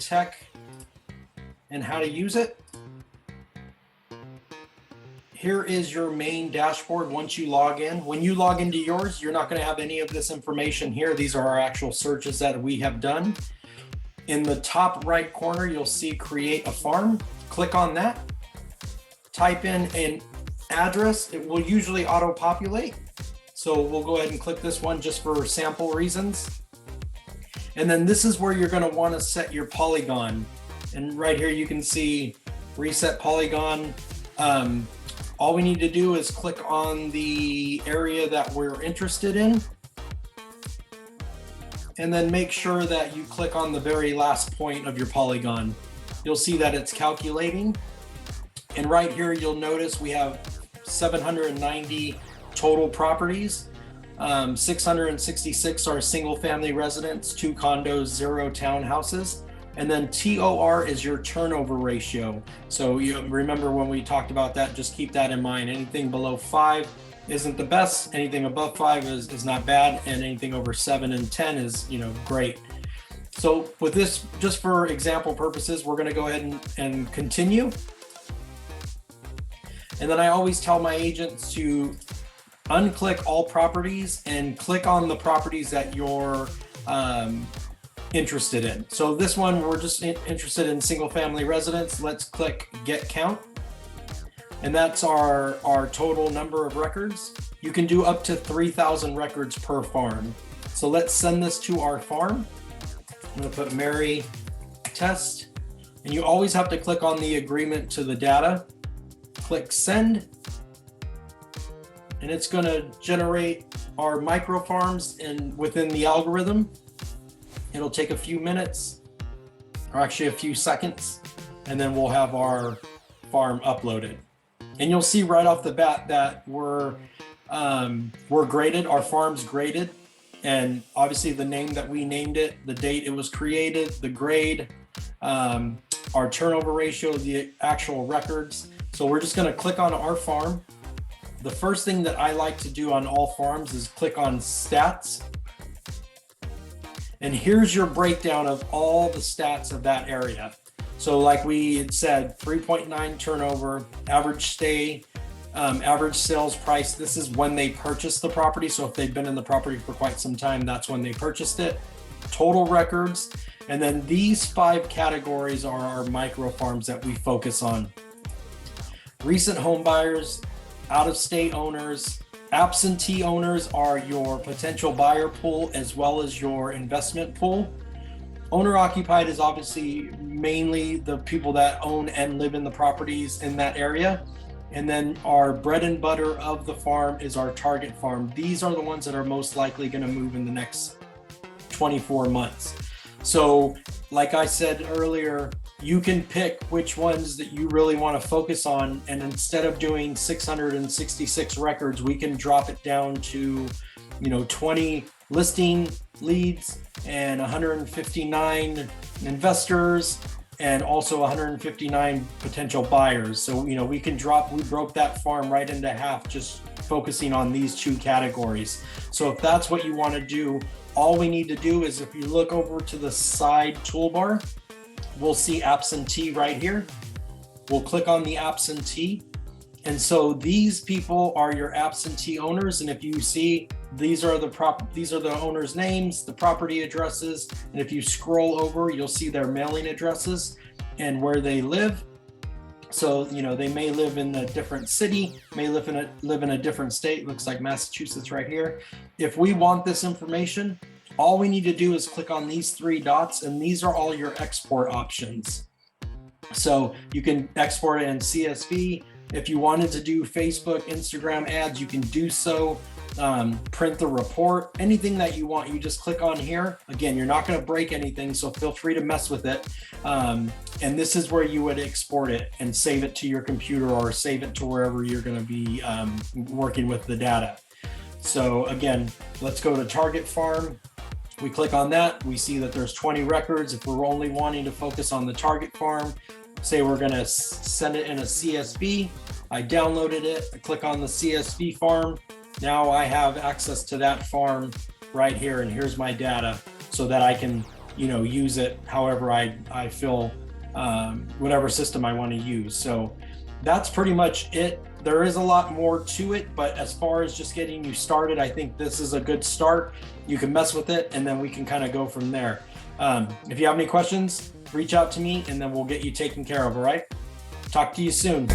Tech and how to use it. Here is your main dashboard once you log in. When you log into yours, you're not going to have any of this information here. These are our actual searches that we have done. In the top right corner, you'll see create a farm. Click on that. Type in an address. It will usually auto-populate. So we'll go ahead and click this one just for sample reasons. And then this is where you're going to want to set your polygon. And right here you can see reset polygon. All we need to do is click on the area that we're interested in. And then make sure that you click on the very last point of your polygon. You'll see that it's calculating. And right here, you'll notice we have 790 total properties. 666 are single family residents, 2 condos, 0 townhouses. And then TOR is your turnover ratio. So you remember when we talked about that, just keep that in mind. Anything below 5 isn't the best. Anything above 5 is not bad. And anything over 7 and 10 is, great. So with this, just for example purposes, we're gonna go ahead and continue. And then I always tell my agents to unclick all properties and click on the properties that you're interested in. So this one, we're just interested in single family residents. Let's click get count. And that's our total number of records. You can do up to 3,000 records per farm. So let's send this to our farm. I'm gonna put Mary test. And you always have to click on the agreement to the data. Click send. And it's gonna generate our micro farms within the algorithm. It'll take a few minutes, or actually a few seconds, and then we'll have our farm uploaded. And you'll see right off the bat that we're graded, our farm's graded, and obviously the name that we named it, the date it was created, the grade, our turnover ratio, the actual records. So we're just gonna click on our farm. The first thing that I like to do on all farms is click on stats. And here's your breakdown of all the stats of that area. So like we had said, 3.9 turnover, average stay, average sales price. This is when they purchased the property. So if they've been in the property for quite some time, that's when they purchased it. Total records. And then these 5 categories are our micro farms that we focus on. Recent home buyers, out-of-state owners, absentee owners are your potential buyer pool as well as your investment pool. Owner occupied is obviously mainly the people that own and live in the properties in that area. And then our bread and butter of the farm is our target farm. These are the ones that are most likely going to move in the next 24 months. So like I said earlier, you can pick which ones that you really want to focus on. And instead of doing 666 records, we can drop it down to, 20 listing leads and 159 investors and also 159 potential buyers. So, we broke that farm right into half just focusing on these 2 categories. So if that's what you want to do, all we need to do is if you look over to the side toolbar, we'll see absentee right here. We'll click on the absentee. And so these people are your absentee owners. And if you see, these are the owners' names, the property addresses. And if you scroll over, you'll see their mailing addresses and where they live. So, they may live in a different city, may live in a different state. Looks like Massachusetts right here. If we want this information, all we need to do is click on these 3 dots, and these are all your export options. So you can export it in CSV. If you wanted to do Facebook, Instagram ads, you can do so. Print the report, anything that you want, you just click on here. Again, you're not going to break anything, so feel free to mess with it. And this is where you would export it and save it to your computer or save it to wherever you're going to be working with the data. So again, let's go to target farm. We click on that. We see that there's 20 records. If we're only wanting to focus on the target farm, say we're going to send it in a CSV. I downloaded it. I click on the CSV farm. Now I have access to that farm right here, and here's my data so that I can use it however I feel, whatever system I want to use. So that's pretty much it. There is a lot more to it, but as far as just getting you started, I think this is a good start. You can mess with it, and then we can kind of go from there. If you have any questions, reach out to me, and then we'll get you taken care of. All right. Talk to you soon.